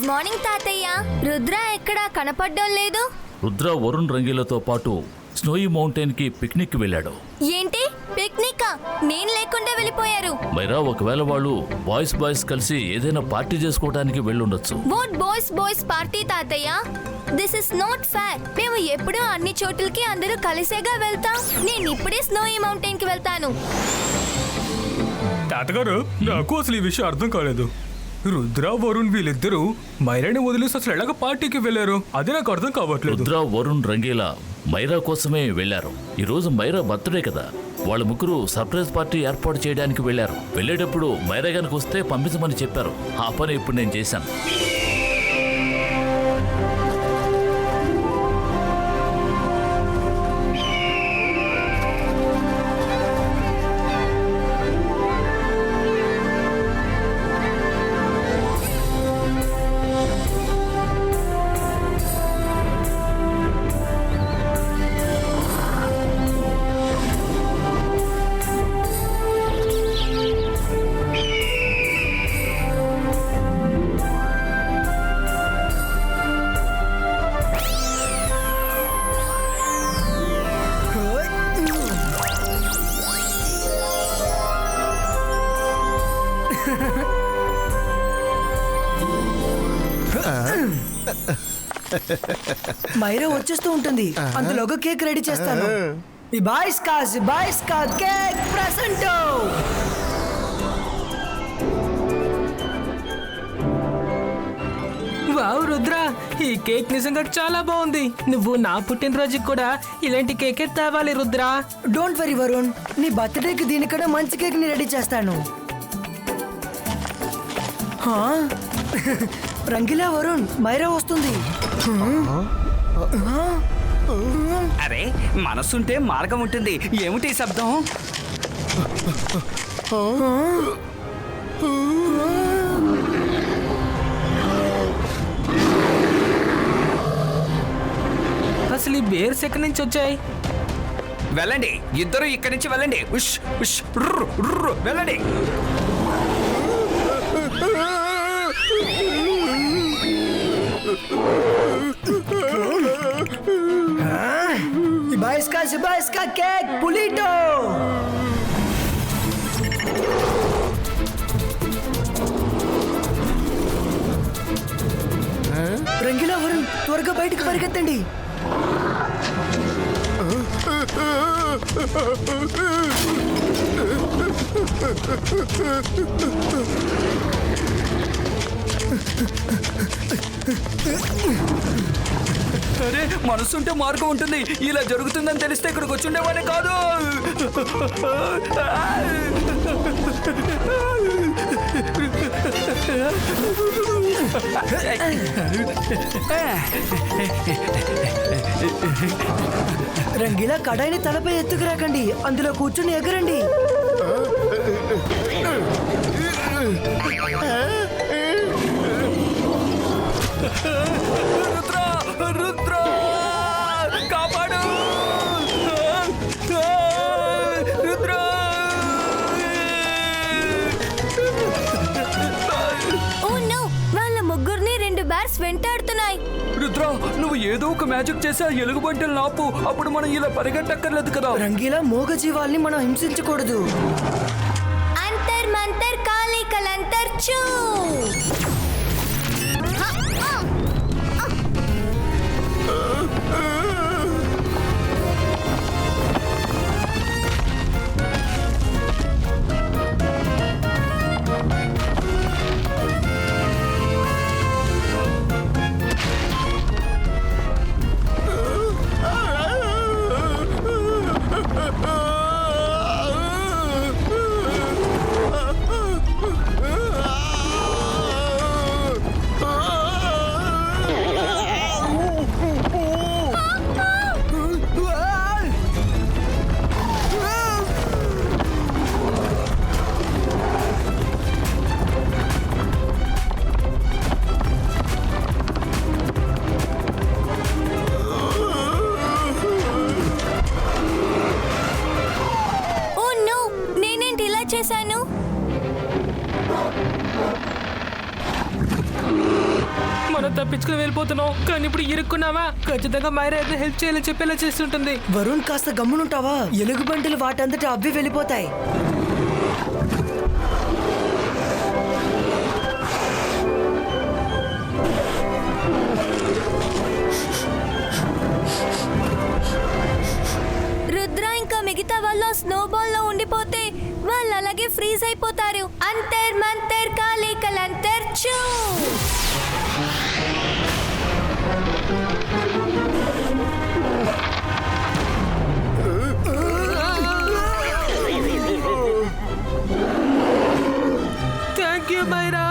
Good morning తాతయ్య. రుద్ర ఎక్కడా కనపడ్డం లేదు. రుద్ర వరుణ్ రంగీలతో పాటు స్నోయి మౌంటైన్ కి పిక్నిక్ వెళ్ళాడు. ఏంటి పిక్నిక్? నేను లేకుండా వెళ్ళిపోయారు. మైరా, ఒకవేళ వాళ్ళు బాయ్స్ కలిసి ఏదైనా పార్టీ చేసుకోవడానికి వెళ్ళుండొచ్చు. వాట్ బాయ్స్ పార్టీ తాతయ్య? This is not fair. మేము ఎప్పుడూ అన్ని చోట్లకి అందరూ కలిసేగా వెళ్తాం. నేను ఇప్పుడే స్నోయి మౌంటైన్ కి వెళ్తాను. తాతగారు, నాకు అసలు ఈ విషయం అర్థం కాలేదు. రుద్ర వరుణ్ వీళ్ళిద్దరూ మైరాని వదిలేసి అసలు ఎలాగ పార్టీకి వెళ్ళారు? అది నాకు అర్థం కావట్లేదు. రుద్ర వరుణ్ రంగీలా మైరా కోసమే వెళ్లారు. ఈ రోజు మైరా బర్త్డే కదా, వాళ్ళ ముగ్గురు సర్ప్రైజ్ పార్టీ ఏర్పాటు చేయడానికి వెళ్లారు. వెళ్ళేటప్పుడు మైరా గనక వస్తే పంపించమని చెప్పారు. ఆ పని ఇప్పుడు నేను చేశాను. మైరా వచ్చేస్తూ ఉంటుంది. అందులోగా కేక్ రెడీ చేస్తాను. ఈ బాయ్స్ కా కేక్ ప్రెసెంట్. వావ్ రుద్ర, ఈ కేక్ నిజంగా చాలా బాగుంది. నువ్వు నా పుట్టినరోజుకి కూడా ఇలాంటి కేకే తేవాలి రుద్ర. డోంట్ వరీ వరుణ్, నీ బర్త్డేకి దీనికన్నా మంచి కేక్ ని రెడీ చేస్తాను. రంగిలా వరుణ్, మైరా వస్తుంది. అరే, మనసుంటే మార్గం ఉంటుంది. ఏమిటి శబ్దం? అసలు ఈ బేర్స్ ఎక్కడి నుంచి వచ్చాయి? వెళ్ళండి, ఇద్దరు ఇక్కడి నుంచి వెళ్ళండి. ఉష్ ఉష్ రుర్రు రుర్రు వెళ్ళండి. ఈ బాయ్స్ కా కేక్ పులిటో. రంగిలా వరుణ్, త్వరగా బయటికి పరిగెత్తండి. అరే, మనసుంటే మార్గం ఉంటుంది. ఇలా జరుగుతుందని తెలిస్తే ఇక్కడికి వచ్చి ఉండేవాడే కాదు. రంగిలా కడాయిని తలపై ఎత్తుకురాకండి, అందులో కూర్చుని ఎగరండి. రుద్ర, కాపాడు. రుద్ర, ఓ నో, వాళ్ళ ముగ్గురిని 2 బేర్స్ వెంటాడుతున్నాయి. రుద్ర, నువ్వు ఏదో ఒక మ్యాజిక్ చేసి ఆ ఎలుగుబంటిని నాపు. అప్పుడు మనం ఇలా పరిగెట్టక్కర్లేదు కదా. రంగిలా మూగ జీవాల్ని మనం హింసించకూడదు. అంతర్ మంతర్ కాళీ కలంతర్ చూ. మనం తప్పించుకుని వెళ్ళిపోతున్నాం, కానీ ఇప్పుడు ఇరుక్కున్నావా? ఖచ్చితంగా మైరా ఏదో హెల్ప్ చేయాలని చెప్పేలా చేస్తుంటుంది. వరుణ్ కాస్త గమ్మునుంటావా? ఎలుగుబంటులు వాటంతటా అవ్వి వెళ్ళిపోతాయి. రుద్ర ఇంకా మిగతా వాళ్ళు స్నోబాల్ లో ఉండిపోతే వాళ్ళు అలాగే ఫ్రీజ్ అయిపోతారు. అంతర్ మంతర్ కాలే కలంతర్ చూ. Thank you Myra.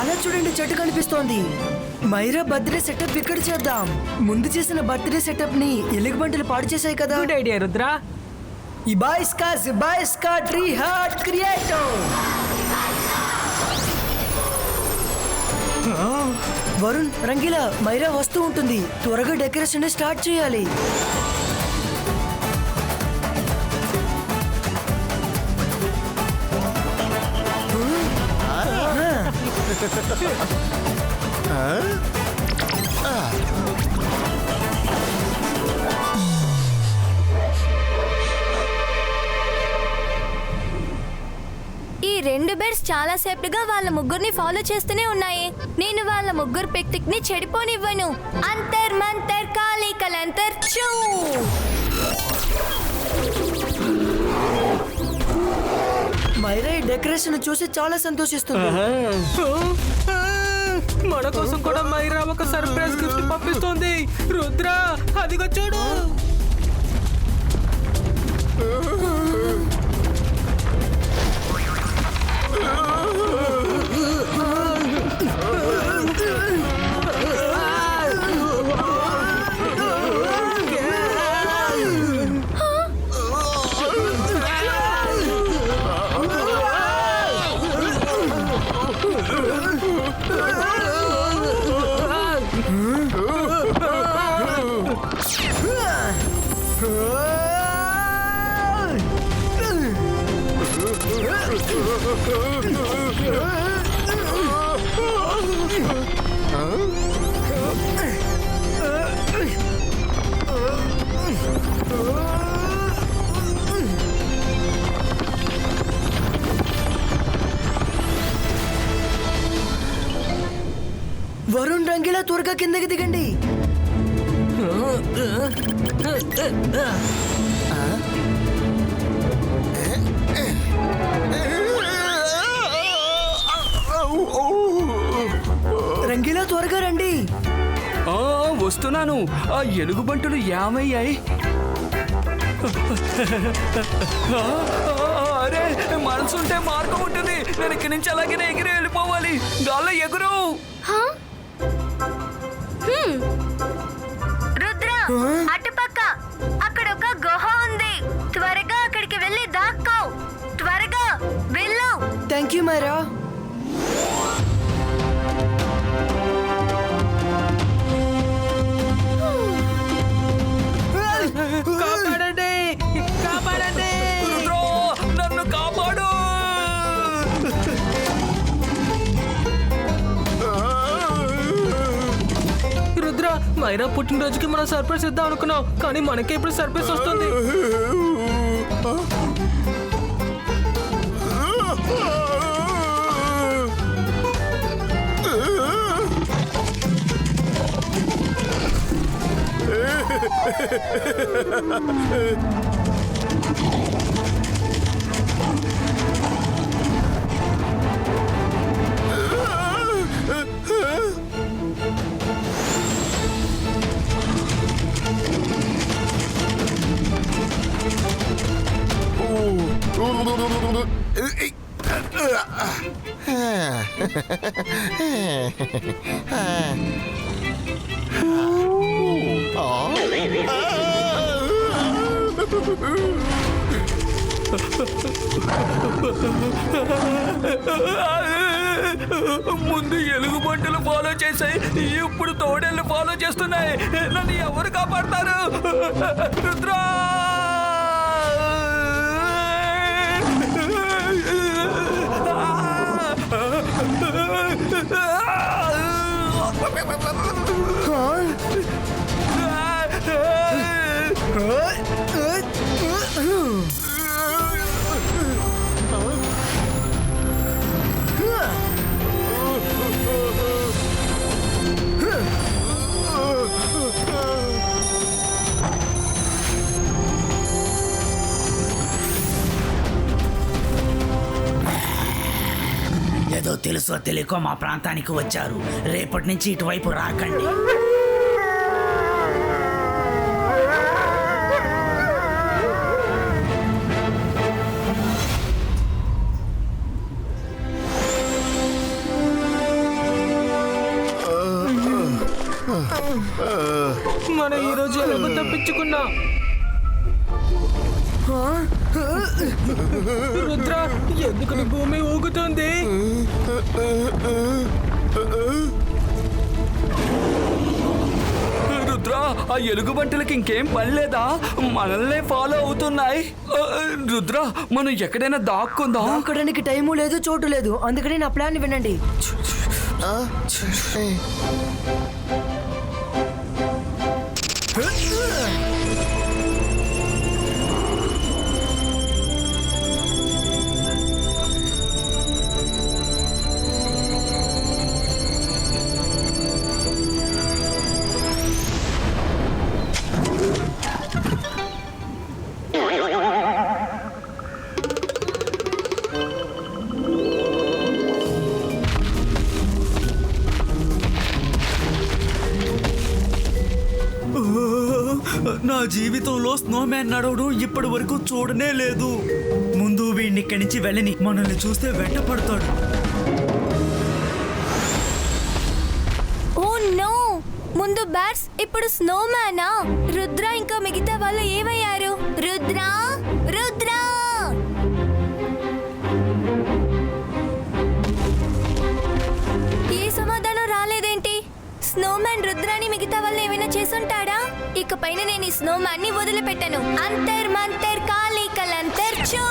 అలా చూడండి, చెట్టు కనిపిస్తోంది. మైరా బర్త్డే సెటప్ ఇక్కడ చేద్దాం. ముందు చేసిన బర్త్డే సెటప్ ని ఎలుగుబంటులు పాడు చేశాయి కదా. Good idea Rudra. ఇబాయిస్కా ట్రీ హార్ట్ క్రియేటో. వరుణ్, రంగీలా, మైరా వస్తూ ఉంటుంది. త్వరగా డెకరేషన్ స్టార్ట్ చేయాలి. ఈ రెండు బెడ్స్ చాలా సేపుగా వాళ్ళ ముగ్గురిని ఫాలో చేస్తూనే ఉన్నాయి. నేను వాళ్ళ ముగ్గురు పిక్నిక్ ని చెడిపోనివ్వను. అంతర్ మంతర్ కాలే కలంతర్ చూ. మైరా ఈ డెకరేషన్ చూసి చాలా సంతోషిస్తుంది. మన కోసం కూడా మైరా ఒక సర్ప్రైజ్ గిఫ్ట్ పంపిస్తోంది. రుద్ర, అదిగో చూడు. వరుణ్, రంగీలా, త్వరగా కిందకి దిగండి. రంగీలా, త్వరగా రండి. వస్తున్నాను. ఆ ఎలుగుబంటులు ఏమయ్యాయి? అరే, మనసుంటే మార్గం ఉంటుంది. నేను ఇక్కడి నుంచి అలాగే ఎగిరి వెళ్ళిపోవాలి. గాల్లో ఎగురు. రుద్ర, అటుపక్క అక్కడ ఒక గుహ ఉంది. త్వరగా అక్కడికి వెళ్ళి దాక్కో. త్వరగా వెళ్ళు. Thank you Maira. కాపాడండి, కాపాడండి. రుద్ర, నన్ను కాపాడు. రుద్ర, మైరా పుట్టినరోజుకి మనం సర్ప్రైజ్ ఇద్దాం అనుకున్నాం, కానీ మనకే ఇప్పుడు సర్ప్రైజ్ వస్తుంది. ముందు ఎలుగుబంటులు ఫాలో చేసాయి, ఇప్పుడు తోడేళ్ళు ఫాలో చేస్తున్నాయి. నన్ను ఎవరు కాపాడతారు? రుద్రా! ఏదో తెలుసో తెలియకో మా ప్రాంతానికి వచ్చారు. రేపటి నుంచి ఇటువైపు రాకండి. మనం ఈ రోజు ఎలాగో తప్పించుకున్నాం. రుద్ర, ఎందుకని భూమి ఊగుతుంది? రుద్ర, ఆ ఎలుగుబంటులకి ఇంకేం పని లేదా? మనల్నే ఫాలో అవుతున్నాయి. రుద్ర, మనం ఎక్కడైనా దాక్కుందాం. దాక్కడానికి టైము లేదు, చోటు లేదు. అందుకని నా ప్లాన్ వినండి. నా జీవితంలో స్నోమ్యాన్ నడవడం ఇప్పటి వరకు చూడనే లేదు. ముందు వీడిని ఇక్కడి నుంచి వెళ్ళని, మనల్ని చూస్తే వెంట పడతాడు. Oh no! ముందు బ్యాట్స్, ఇప్పుడు స్నోమ్యానా? రుద్ర ఇంకా మిగతా వాళ్ళు ఏమయ్యారు? రుద్ర, రుద్ర! ఏ సమాధానం రాలేదేంటి? స్నోమ్యాన్ రుద్రాని మిగతా వాళ్ళు ఏమైనా చేసుంటాడా? ఇకపైన నేను ఈ స్నోమ్యాన్ ని వదిలిపెట్టను. అంతర్ మంతర్ కాళీ కలంతర్ చూ!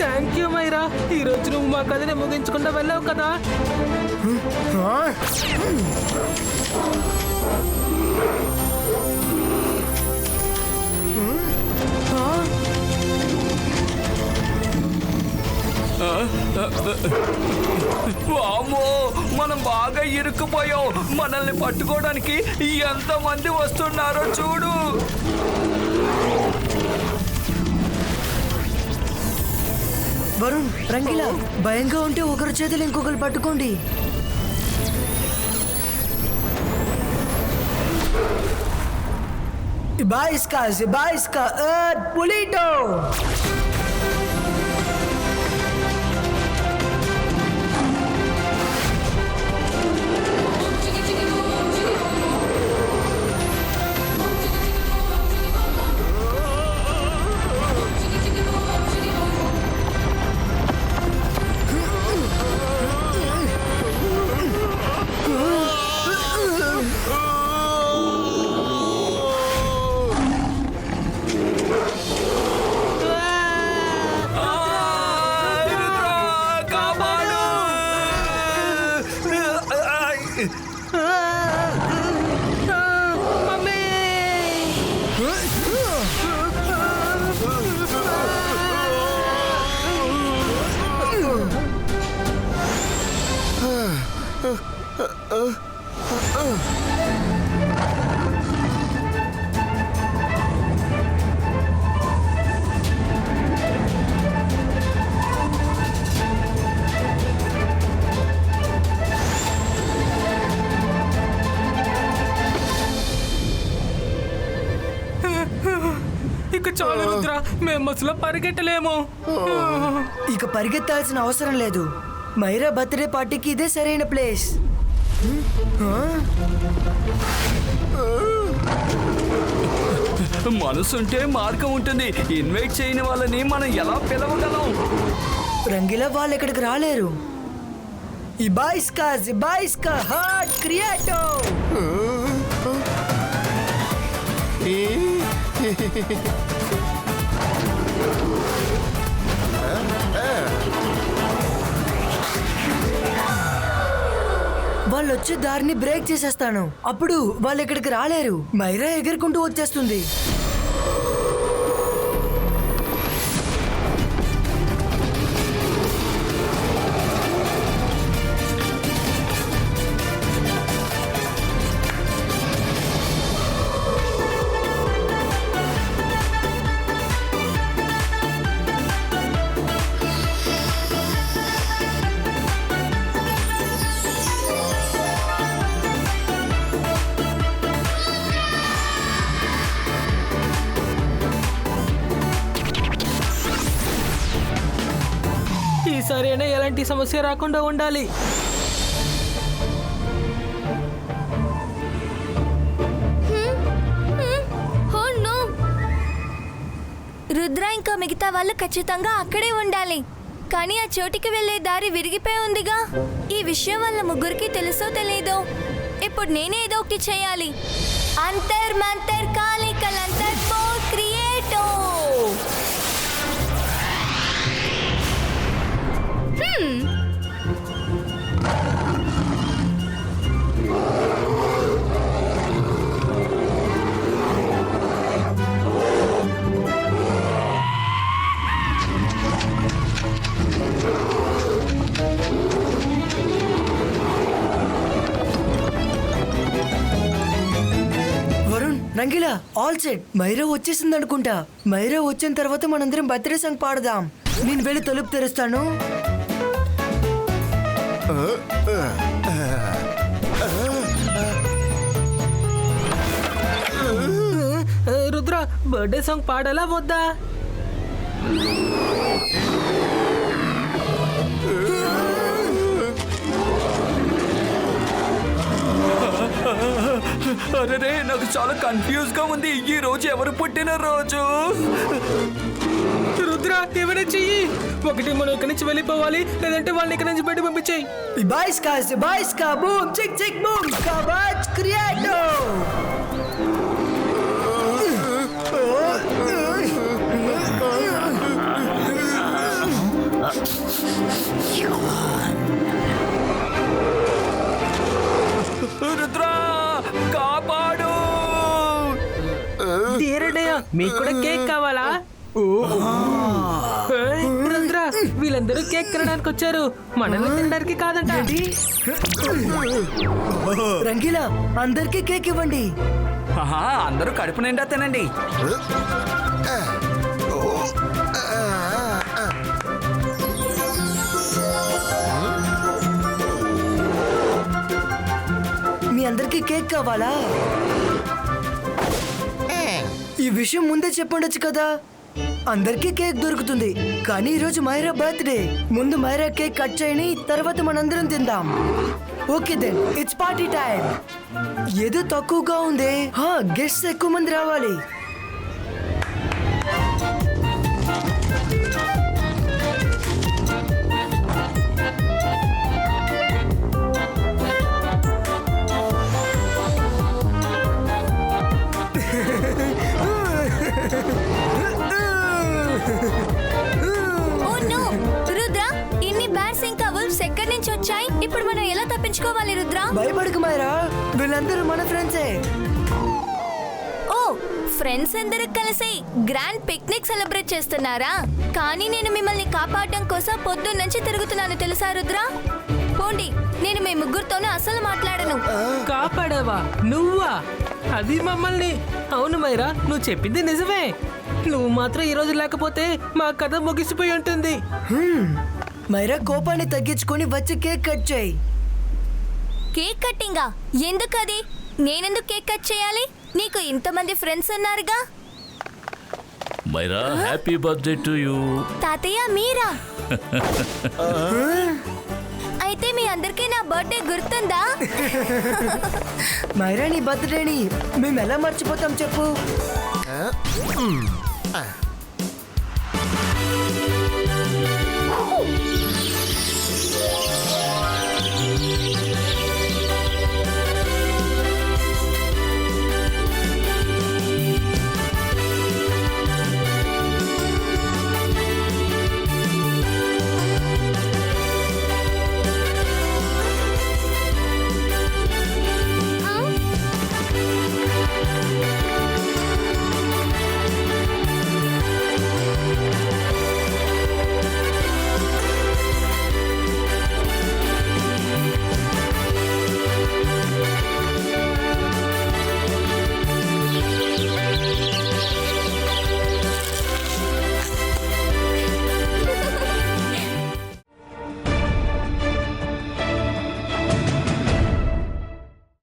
Thank you Myra. ఈ రోజు నువ్వు మా కథని ముగించకుండా వెళ్ళావు కదా. వామ్మో, మనం బాగా ఇరుక్కుపోయాం. మనల్ని పట్టుకోవడానికి ఎంతమంది వస్తున్నారో చూడు. వరుణ్, రంగిలా, భయంగా ఉంటే ఒకరి చేతులు ఇంకొకరు పట్టుకోండి. బాయిస్కా పులిటో. ఇక చాలు రుద్ర, మేము అసలు పరిగెట్టలేము. ఇక పరిగెత్తాల్సిన అవసరం లేదు. మైరా బర్త్డే పార్టీకి ఇదే సరైన ప్లేస్. మనసుంటే మార్గం ఉంటుంది. ఇన్వైట్ చేయని వాళ్ళని మనం ఎలా పిలవగలం? రంగిలా వాళ్ళు ఇక్కడికి రాలేరు. ఇబాయిస్కా హార్ట్ క్రియేటో. వాళ్ళు వచ్చే దారిని బ్రేక్ చేసేస్తాను. అప్పుడు వాళ్ళు ఇక్కడికి రాలేరు. మైరా ఎగురుకుంటూ వచ్చేస్తుంది. ఈసారైనా ఎలాంటి సమస్య రాకుండా ఉండాలి. Oh no! రుద్ర ఇంకా మిగతా వాళ్ళు ఖచ్చితంగా అక్కడే ఉండాలి. కానీ ఆ చోటికి వెళ్ళే దారి విరిగిపోయి ఉందిగా. ఈ విషయం వాళ్ళ ముగ్గురికి తెలుసో తెలీదో. ఇప్పుడు నేనే ఏదో ఒకటి చేయాలి. అంతర్ మంతర్ కాళికలంతర్ ఫోర్ క్రియేటో. Varun, Rangeela, all set. మైరా వచ్చేసింది అనుకుంటా. మైరా వచ్చిన తర్వాత మనందరం బర్త్డే సాంగ్ పాడదాం. నేను వెళ్ళి తలుపు తెరుస్తాను. రుద్ర, బర్త్డే సాంగ్ పాడాలా వద్దా? అరే, నాకు చాలా కన్ఫ్యూజ్ గా ఉంది. ఈ రోజు ఎవరు పుట్టిన రోజు? రుద్ర, ఏమైనా చెయ్యి. ఒకటి మనం ఇక్కడి నుంచి వెళ్ళిపోవాలి, లేదంటే వాళ్ళని ఇక్కడి నుంచి బయట పంపించేయి. ఇబాయిస్కా బూమ్ చిక్ చిక్ బూమ్ కబాచ్ క్రియేటో. రుద్ర, కాపాడు! తీరడయ్యా, మీకు కూడా కేక్ కావాలా? ఏయ్, రుద్ర, వీళ్ళందరూ కేక్ తినడానికి వచ్చారు, మనల్ని తినడానికి కాదంట. రంగిలా, అందరికీ కేక్ ఇవ్వండి. అందరూ కడుపు నిండా తినండి. మీ అందరికీ కేక్ కావాలా? ఈ విషయం ముందే చెప్పండొచ్చు కదా. అందరికీ కేక్ దొరుకుతుంది. కానీ ఈరోజు మైరా బర్త్డే. ముందు మైరా కేక్ కట్ చేయని, తర్వాత మనందరం తిందాం. Okay then, it's party time. ఏదో తక్కువగా ఉంది. గెస్ట్స్ ఎక్కువ మంది రావాలి. Oh no! రుద్ర, ఇన్ని బ్యాట్స్ ఇంకా వుల్ఫ్స్ ఎక్కడి నుంచి వచ్చాయి? ఇప్పుడు మనం ఎలా తప్పించుకోవాలి రుద్ర? భయపడకు మైరా, వీళ్ళందరూ మన ఫ్రెండ్సే. ఓ, ఫ్రెండ్స్ అందరూ కలిసి గ్రాండ్ పిక్నిక్ సెలబ్రేట్ చేస్తున్నారా? కానీ నేను మిమ్మల్ని కాపాడడం కోసం పొద్దున్న నుంచి తిరుగుతున్నాను తెలుసా రుద్ర? పోండి, నేను మీ ముగ్గురితోనూ అసలు మాట్లాడను. కాపాడావా? నువ్వా? అది మమ్మల్ని? అవును మైరా, నువ్వు చెప్పింది నిజమే. నువ్వు మాత్రం ఈ రోజు లేకపోతే మా కథ ముగిసిపోయి ఉంటుంది. మైరా, కోపాన్ని తగ్గించుకొని వచ్చి కేక్ కట్ చేయి. కేక్ కట్టింగా? ఎందుకది? నేనెందుకు కేక్ కట్ చేయాలి? నీకు ఇంతమంది ఫ్రెండ్స్ ఉన్నారుగా. Maira happy birthday to you. తాతయ్య మీరా? అయితే మీ అందరికీ నా బర్త్డే గుర్తుందా? మైరా నీ బర్త్డేని మేము ఎలా మర్చిపోతాం చెప్పు.